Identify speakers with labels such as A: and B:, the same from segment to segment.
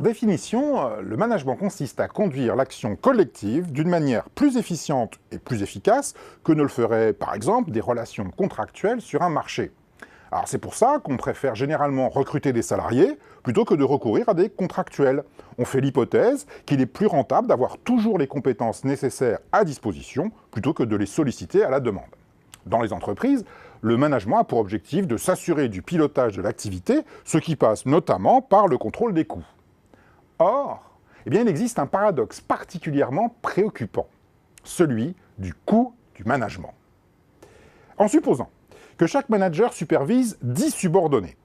A: définition, le management consiste à conduire l'action collective d'une manière plus efficiente et plus efficace que ne le feraient, par exemple, des relations contractuelles sur un marché. Alors c'est pour ça qu'on préfère généralement recruter des salariés plutôt que de recourir à des contractuels. On fait l'hypothèse qu'il est plus rentable d'avoir toujours les compétences nécessaires à disposition plutôt que de les solliciter à la demande. Dans les entreprises, le management a pour objectif de s'assurer du pilotage de l'activité, ce qui passe notamment par le contrôle des coûts. Or, il existe un paradoxe particulièrement préoccupant, celui du coût du management. En supposant que chaque manager supervise 10 subordonnés,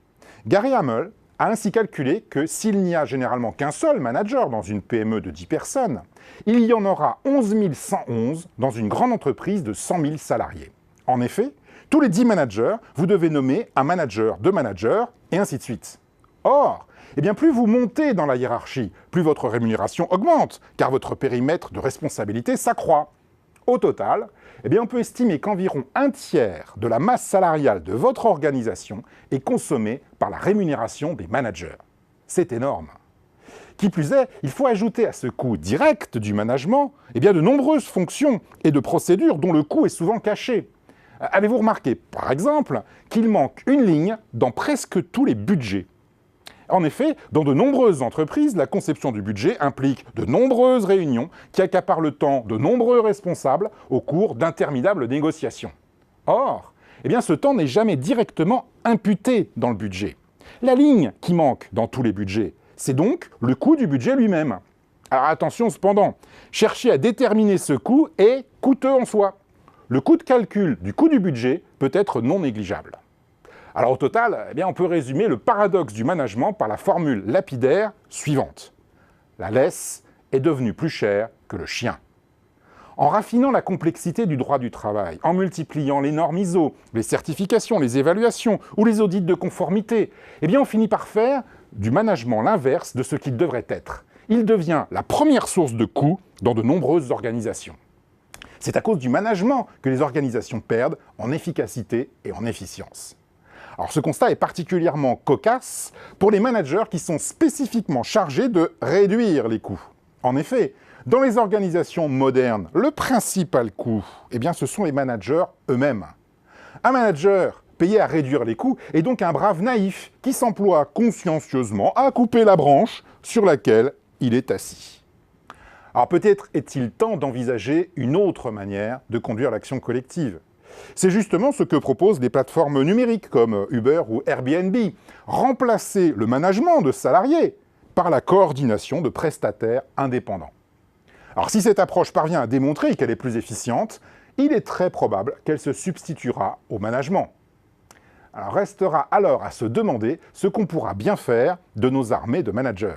A: Gary Hamel a ainsi calculé que s'il n'y a généralement qu'un seul manager dans une PME de 10 personnes, il y en aura 11 111 dans une grande entreprise de 100 000 salariés. En effet, tous les 10 managers, vous devez nommer un manager de manager, et ainsi de suite. Or, plus vous montez dans la hiérarchie, plus votre rémunération augmente, car votre périmètre de responsabilité s'accroît. Au total, on peut estimer qu'environ un tiers de la masse salariale de votre organisation est consommée par la rémunération des managers. C'est énorme. Qui plus est, il faut ajouter à ce coût direct du management de nombreuses fonctions et de procédures dont le coût est souvent caché. Avez-vous remarqué, par exemple, qu'il manque une ligne dans presque tous les budgets? En effet, dans de nombreuses entreprises, la conception du budget implique de nombreuses réunions qui accaparent le temps de nombreux responsables au cours d'interminables négociations. Or, ce temps n'est jamais directement imputé dans le budget. La ligne qui manque dans tous les budgets, c'est donc le coût du budget lui-même. Alors attention cependant, chercher à déterminer ce coût est coûteux en soi. Le coût de calcul du coût du budget peut être non négligeable. Alors au total, on peut résumer le paradoxe du management par la formule lapidaire suivante. La laisse est devenue plus chère que le chien. En raffinant la complexité du droit du travail, en multipliant les normes ISO, les certifications, les évaluations ou les audits de conformité, on finit par faire du management l'inverse de ce qu'il devrait être. Il devient la première source de coûts dans de nombreuses organisations. C'est à cause du management que les organisations perdent en efficacité et en efficience. Alors ce constat est particulièrement cocasse pour les managers qui sont spécifiquement chargés de réduire les coûts. En effet, dans les organisations modernes, le principal coût, ce sont les managers eux-mêmes. Un manager payé à réduire les coûts est donc un brave naïf qui s'emploie consciencieusement à couper la branche sur laquelle il est assis. Alors peut-être est-il temps d'envisager une autre manière de conduire l'action collective. C'est justement ce que proposent les plateformes numériques comme Uber ou Airbnb. Remplacer le management de salariés par la coordination de prestataires indépendants. Alors si cette approche parvient à démontrer qu'elle est plus efficiente, il est très probable qu'elle se substituera au management. Alors restera alors à se demander ce qu'on pourra bien faire de nos armées de managers.